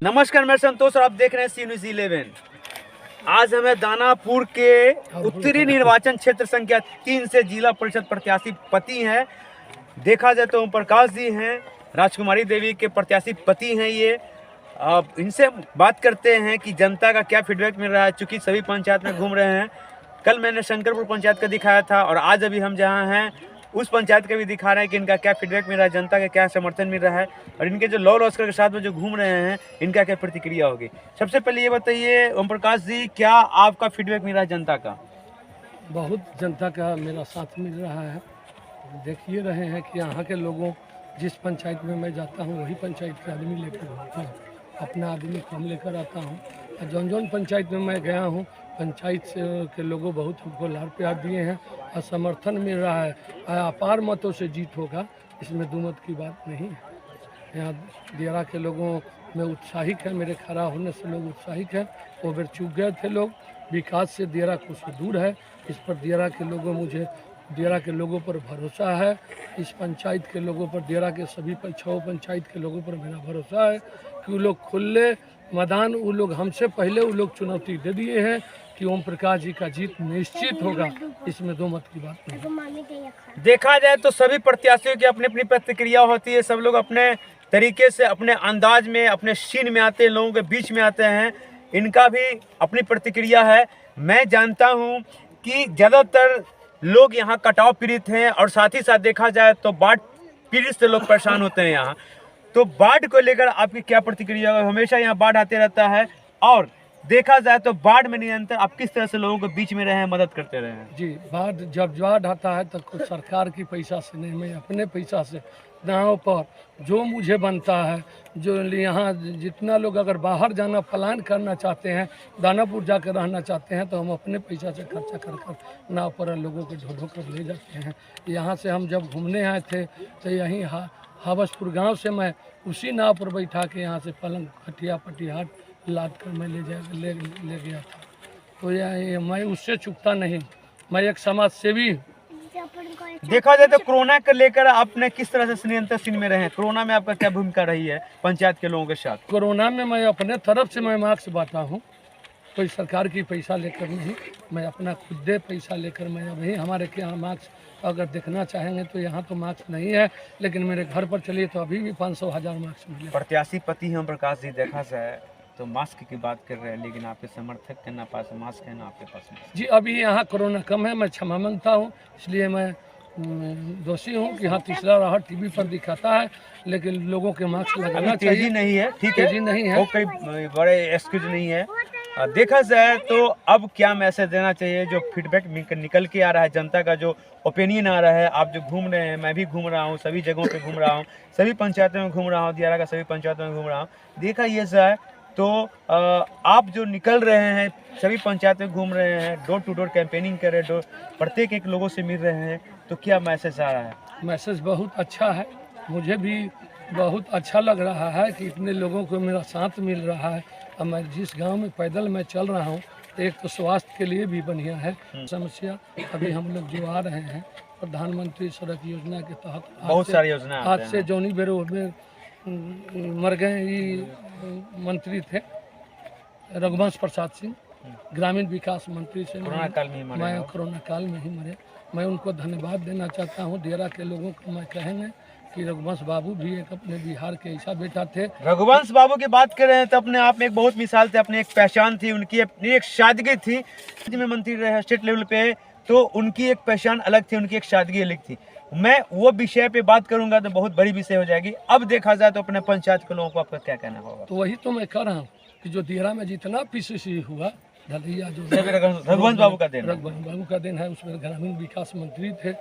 नमस्कार, मैं संतोष और आप देख रहे हैं सी न्यूज़ 11। आज हमें दानापुर के उत्तरी निर्वाचन क्षेत्र संख्या 3 से जिला परिषद प्रत्याशी पति हैं। देखा जाए तो ओम प्रकाश जी हैं, राजकुमारी देवी के प्रत्याशी पति हैं ये। अब इनसे बात करते हैं कि जनता का क्या फीडबैक मिल रहा है, चूँकि सभी पंचायत में घूम रहे हैं। कल मैंने शंकरपुर पंचायत का दिखाया था और आज अभी हम जहाँ हैं उस पंचायत का भी दिखा रहे हैं कि इनका क्या फीडबैक मिल रहा है, जनता का क्या समर्थन मिल रहा है और इनके जो लॉ लॉस्कर के साथ में जो घूम रहे हैं इनका क्या प्रतिक्रिया होगी। सबसे पहले ये बताइए ओम प्रकाश जी, क्या आपका फीडबैक मिल रहा है जनता का? बहुत जनता का मेरा साथ मिल रहा है। देखिए रहे हैं कि यहाँ के लोगों, जिस पंचायत में मैं जाता हूँ वही पंचायत के आदमी लेकर घूमता हूँ, अपना आदमी कम लेकर आता हूँ। और जौन जौन पंचायत में मैं गया हूँ पंचायत के लोगों बहुत हमको लाड़ प्यार दिए हैं और समर्थन मिल रहा है। अपार मतों से जीत होगा, इसमें दो मत की बात नहीं है। यहाँ दियारा के लोगों में उत्साहित है, मेरे खड़ा होने से लोग उत्साहित हैं। वो बेर चूक गए थे लोग, विकास से दियारा कुछ दूर है। इस पर दियारा के लोगों पर भरोसा है। इस पंचायत के लोगों पर, दियारा के सभी 6 पंचायत के लोगों पर मेरा भरोसा है कि वो लोग खुले मैदान, वो लोग हमसे पहले वो लोग चुनौती दे दिए हैं कि ओम प्रकाश जी का जीत निश्चित होगा, इसमें दो मत की बात नहीं। देखा जाए तो सभी प्रत्याशियों की अपनी अपनी प्रतिक्रिया होती है। सब लोग अपने तरीके से, अपने अंदाज में, अपने सीन में आते हैं, लोगों के बीच में आते हैं। इनका भी अपनी प्रतिक्रिया है। मैं जानता हूं कि ज़्यादातर लोग यहाँ कटाव पीड़ित हैं और साथ ही साथ देखा जाए तो बाढ़ पीड़ित से लोग परेशान होते हैं यहाँ। तो बाढ़ को लेकर आपकी क्या प्रतिक्रिया है? हमेशा यहाँ बाढ़ आते रहता है और देखा जाए तो बाढ़ में निरंतर आप किस तरह से लोगों के बीच में रहे, मदद करते रहे हैं? जी, जब बाढ़ आता है तो कुछ सरकार की पैसा से नहीं, मैं अपने पैसा से गाँव पर जो मुझे बनता है, जो यहाँ जितना लोग अगर बाहर जाना प्लान करना चाहते हैं, दानापुर जाकर रहना चाहते हैं, तो हम अपने पैसा से खर्चा कर नाव पर लोगों को ढो कर ले जाते हैं। यहाँ से हम जब घूमने आए थे तो यहीं हावसपुर गांव से मैं उसी नाव पर बैठा के यहाँ से पलंग खटिया पटिहाट लाद कर मैं ले गया था। तो यह मैं उससे चूकता नहीं, मैं एक समाज सेवी। देखा जाए तो कोरोना को लेकर आपने किस तरह से निरंतर सीन में रहे? कोरोना में आपका क्या भूमिका रही है पंचायत के लोगों के साथ? कोरोना में मैं अपने तरफ से मैं मास्क बांटा हूँ, कोई सरकार की पैसा लेकर नहीं, मैं अपना खुद पैसा लेकर मैं अभी हमारे के यहाँ मास्क अगर देखना चाहेंगे तो यहाँ तो मास्क नहीं है, लेकिन मेरे घर पर चलिए तो अभी भी 500,000 मास्क मिले। प्रत्याशी पति ओम प्रकाश जी, देखा जाए तो मास्क की बात कर रहे हैं, लेकिन आपके समर्थक के ना पास मास्क है ना आपके पास मास्क। जी, अभी यहाँ कोरोना कम है, मैं क्षमा मांगता हूँ, इसलिए मैं दोषी हूँ कि हाँ तीसरा राहत टीवी पर दिखाता है, लेकिन लोगों के मास्क लगाना चाहिए। तेजी नहीं है, ठीक है, तेजी नहीं है, वो कोई बड़े एक्सक्यूज नहीं है। देखा जाए तो अब क्या मैसेज देना चाहिए? जो फीडबैक निकल के आ रहा है, जनता का जो ओपिनियन आ रहा है, आप जो घूम रहे हैं, मैं भी घूम रहा हूँ, सभी जगहों पे घूम रहा हूँ, सभी पंचायतों में घूम रहा हूँ, दियारा का सभी पंचायतों में घूम रहा हूँ। देखा ये जाए तो आप जो निकल रहे हैं, सभी पंचायत में घूम रहे हैं, डोर टू डोर कैंपेनिंग कर रहे हैं, प्रत्येक एक लोगों से मिल रहे हैं, तो क्या मैसेज आ रहा है? मैसेज बहुत अच्छा है, मुझे भी बहुत अच्छा लग रहा है कि इतने लोगों को मेरा साथ मिल रहा है। और मैं जिस गांव में पैदल मैं चल रहा हूं, एक तो स्वास्थ्य के लिए भी बढ़िया है समस्या। अभी हम लोग जो आ रहे हैं प्रधानमंत्री सड़क योजना के तहत बहुत सारी योजना आज से जौनी बेरो में मर गए ये मंत्री थे रघुवंश प्रसाद सिंह, ग्रामीण विकास मंत्री से कोरोना काल में ही मरे। मैं उनको धन्यवाद देना चाहता हूँ। दियारा के लोगों को मैं कहेंगे कि रघुवंश बाबू भी एक अपने बिहार के ऐसा बेटा थे। रघुवंश बाबू की बात कर रहे हैं तो अपने आप में एक बहुत मिसाल थे, अपनी एक पहचान थी, उनकी अपनी एक सादगी थी। में मंत्री रहे स्टेट लेवल पे, तो उनकी एक पहचान अलग थी, उनकी एक सादगी अलग थी। मैं वो विषय पे बात करूंगा तो बहुत बड़ी विषय हो जाएगी। अब देखा जाए तो अपने पंचायत के लोगों को आपका क्या कहना होगा? तो वही तो मैं कह रहा हूँ कि जो दियारा में जितना पीसीसी हुआ ढलैया, जो रघुवंश बाबू का दिन है, उसमें ग्रामीण विकास मंत्री थे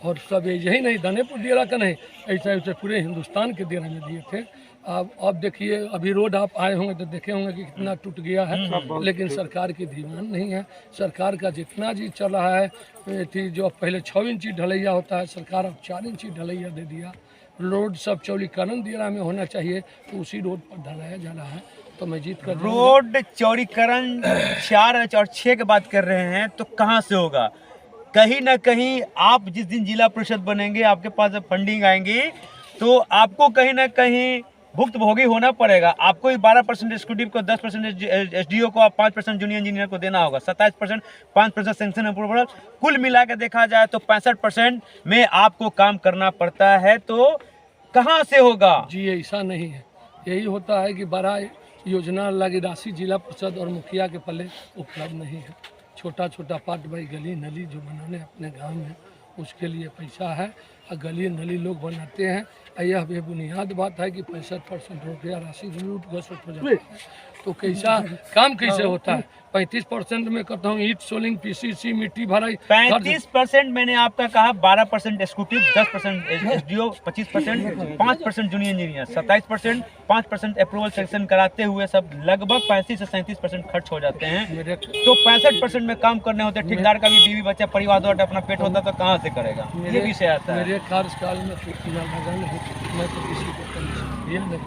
और सब यही नहीं दानेपुर दियारा का नहीं, ऐसे पूरे हिंदुस्तान के दियारा में दिए थे। अब देखिए अभी रोड आप आए होंगे तो देखे होंगे कि कितना टूट गया है, लेकिन सरकार की ध्यान नहीं है। सरकार का जितना जी चल रहा है थी, जो पहले 6 इंची ढलैया होता है, सरकार अब 4 इंची ढलैया दे दिया। रोड सब चौड़ीकरण दियारा में होना चाहिए, तो उसी रोड पर ढलाया जा रहा है। तो मैं जीत कर रोड चौड़ीकरण 4 और 6 की बात कर रहे हैं, तो कहाँ से होगा? कहीं ना कहीं आप जिस दिन जिला परिषद बनेंगे, आपके पास फंडिंग आएंगी, तो आपको कहीं ना कहीं भुक्तभोगी होना पड़ेगा। आपको 12% एक्जीक्यूटिव को, 10% एसडीओ को, 5% जूनियर इंजीनियर को देना होगा, 27%, 5% सैंक्शन अप्रूवल, कुल मिला के देखा जाए तो 65% में आपको काम करना पड़ता है। तो कहाँ से होगा? जी ऐसा नहीं है, यही होता है कि बड़ा योजना लगी राशि जिला परिषद और मुखिया के पल्ले उपलब्ध नहीं है। छोटा छोटा पार्ट बाई गली नली जो बनाने अपने गांव में, उसके लिए पैसा है और गली नली लोग बनाते हैं। यह बेबुनियाद बात है कि 65% रुपया राशि लूट घसट हो जाता है, तो कैसा काम कैसे होता है? 35% में कहता हूँ ईट सोलिंग पीसीसी मिट्टी भराई 35% मैंने आपका कहा, 12% executive, 10% SDO, 25%, 5% junior engineer, 27%, 5% approval section कराते हुए सब लगभग 35 से 37% खर्च हो जाते हैं। तो 65% में काम करने होते हैं। ठेकेदार का भी बीवी बच्चा परिवार और अपना पेट होता तो कहाँ से करेगा? ये विषय आता है। मेरे कार्यकाल में तो इतना लगा नहीं, मैं तो किसी को कमीशन दिया नहीं।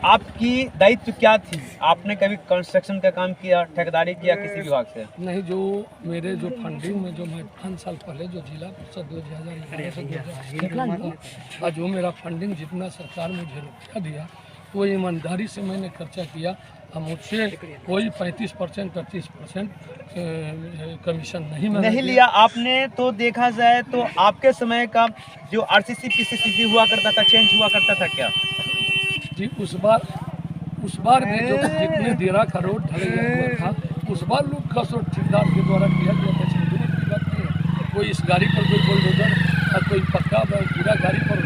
आपकी दायित्व क्या थी? आपने कभी कंस्ट्रक्शन का काम किया, ठेकेदारी किया किसी विभाग से? नहीं, जो मेरे जो फंडिंग में जो मैं 5 साल पहले जो जिला परिषद 2011 से 2018 और जो मेरा फंडिंग जितना सरकार मुझे रुपया दिया वो ईमानदारी से मैंने खर्चा किया। और मुझसे कोई 35% 38% कमीशन नहीं लिया आपने। तो देखा जाए तो आपके समय का जो आरसीसी पीसीसी हुआ करता था, चेंज हुआ करता था क्या? जी उस बार भी जो जितने देरा का रोड ढलैया हुआ था, उस बार लोग खस रोड ठेकेदार के द्वारा किया गया था। चिंता की बात नहीं है, कोई इस गाड़ी पर कोई बुलडोजर और कोई पक्का पूरा गाड़ी पर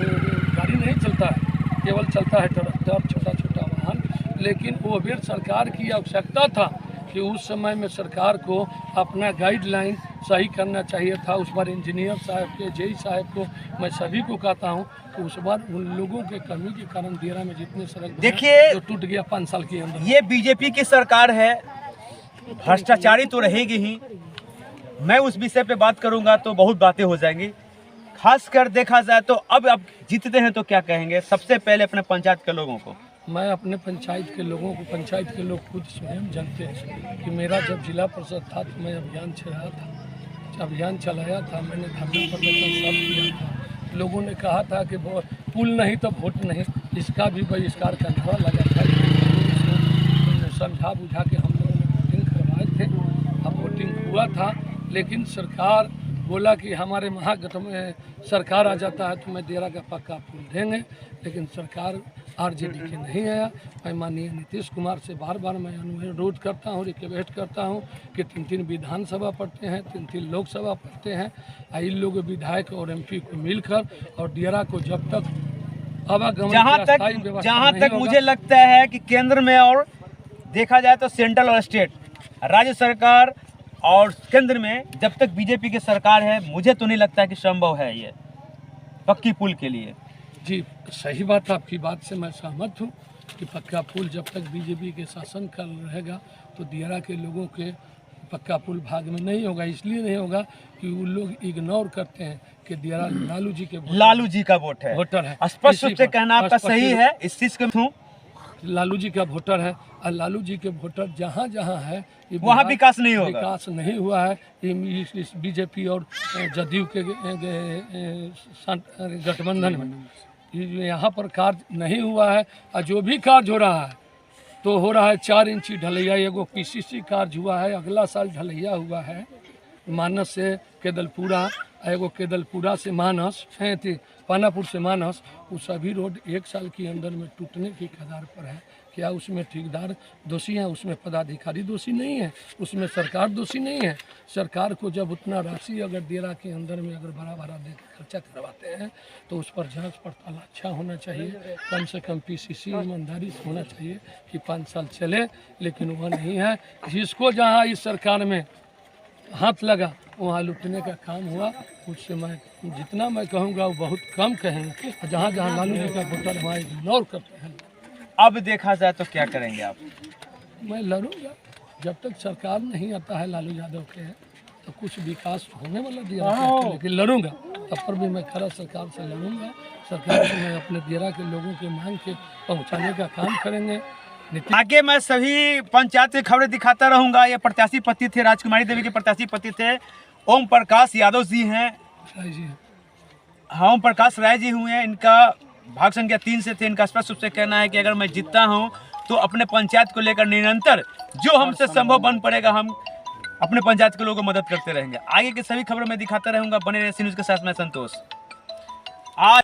गाड़ी नहीं चलता है, केवल चलता है ट्रैक्टर, छोटा छोटा वाहन। लेकिन वो भी सरकार की आवश्यकता था कि उस समय में सरकार को अपना गाइडलाइन सही करना चाहिए था। उस बार इंजीनियर साहब के, जेई साहब को, मैं सभी को कहता हूँ कि उस बार उन लोगों के कमी के कारण देरा में जितने सड़क देखिए जो टूट गया 5 साल के अंदर। ये बीजेपी की सरकार है, भ्रष्टाचारी तो रहेगी ही। मैं उस विषय पे बात करूंगा तो बहुत बातें हो जाएंगी। खासकर देखा जाए तो अब जीतते हैं तो क्या कहेंगे? सबसे पहले अपने पंचायत के लोगों को। मैं अपने पंचायत के लोगों को, पंचायत के लोग खुद स्वयं जानते हैं कि मेरा जब जिला परिषद था तो मैं अभियान चलाया था, मैंने धरना प्रदर्शन सब किया था। लोगों ने कहा था कि पुल नहीं तो वोट नहीं, इसका भी बहिष्कार का नारा लगा था। समझा बुझा के हम लोगों ने वोटिंग करवाए थे, अब वोटिंग हुआ था। लेकिन सरकार बोला कि हमारे महागठबंधन में सरकार आ जाता है तो मैं देरा का पक्का पुल देंगे, लेकिन सरकार आरजेडी के नहीं आया। मैं माननीय नीतीश कुमार से बार बार मैं अनुरोध करता हूँ, रिक्वेस्ट करता हूँ कि 3 विधानसभा पढ़ते हैं, 3 लोकसभा पढ़ते हैं, इन लोग विधायक और एमपी को मिलकर और देरा को जब तक आवागमन जहाँ तक मुझे लगता है कि केंद्र में और देखा जाए तो सेंट्रल और स्टेट, राज्य सरकार और केंद्र में जब तक बीजेपी की सरकार है, मुझे तो नहीं लगता कि संभव है ये पक्की पुल के लिए। जी सही बात, आपकी बात से मैं सहमत हूँ कि पक्का पुल जब तक बीजेपी के शासन काल रहेगा तो देरा के लोगों के पक्का पुल भाग में नहीं होगा। इसलिए नहीं होगा कि वो लोग इग्नोर करते हैं कि देरा लालू जी का वोटर है। स्पष्ट रूप से कहना आपका सही है, इस चीज के हूँ। लालू जी का वोटर है और लालू जी के वोटर जहाँ जहाँ है वहाँ विकास नहीं होगा, विकास नहीं हुआ है। इस बीजेपी और जदयू के गठबंधन में यहाँ पर कार्य नहीं हुआ है। और जो भी कार्य हो रहा है तो हो रहा है 4 इंची ढलैया, एगो पीसीसी कार्य हुआ है, अगला साल ढलैया हुआ है मानस से केदलपुरा, एगो केदलपुरा से मानस, पानापुर से मानस। वो सभी रोड 1 साल के अंदर में टूटने के कगार पर है। क्या उसमें ठेकेदार दोषी हैं? उसमें पदाधिकारी दोषी नहीं है, उसमें सरकार दोषी नहीं है। सरकार को जब उतना राशि अगर देरा के अंदर में अगर बड़ा दे के खर्चा करवाते हैं तो उस पर जांच पड़ताल अच्छा होना चाहिए, कम से कम पीसीसी ईमानदारी से होना चाहिए कि 5 साल चले। लेकिन वह नहीं है। जिसको जहाँ इस सरकार में हाथ लगा वहाँ लुटने का काम हुआ। उससे मैं जितना मैं कहूँगा वो बहुत कम कहेंगे। जहाँ जहाँ लालू जी का वोटर वहाँ इग्नोर करते हैं। अब देखा जाए तो क्या करेंगे आप? मैं लड़ूंगा जब तक सरकार नहीं आता है लालू यादव के, तो कुछ विकास होने वाला देरा का, लेकिन लड़ूंगा तब पर भी मैं खरा सरकार से लड़ूंगा। सरकार को मैं अपने देरा के लोगों के मांग के पहुँचाने का काम करेंगे। आगे मैं सभी पंचायत की खबरें दिखाता रहूंगा। ये प्रत्याशी पति थे, राजकुमारी देवी के प्रत्याशी पति थे ओम प्रकाश यादव जी हैं, ओम प्रकाश राय जी हुए हैं। इनका भाग संख्या 3 से थे, इनका स्पष्ट रूप से कहना है कि अगर मैं जीतता हूं तो अपने पंचायत को लेकर निरंतर जो हमसे संभव बन पड़ेगा हम अपने पंचायत के लोगों को मदद करते रहेंगे। आगे की सभी खबरों में दिखाता रहूंगा, बने रहे सी न्यूज़ के साथ। मैं संतोष। आज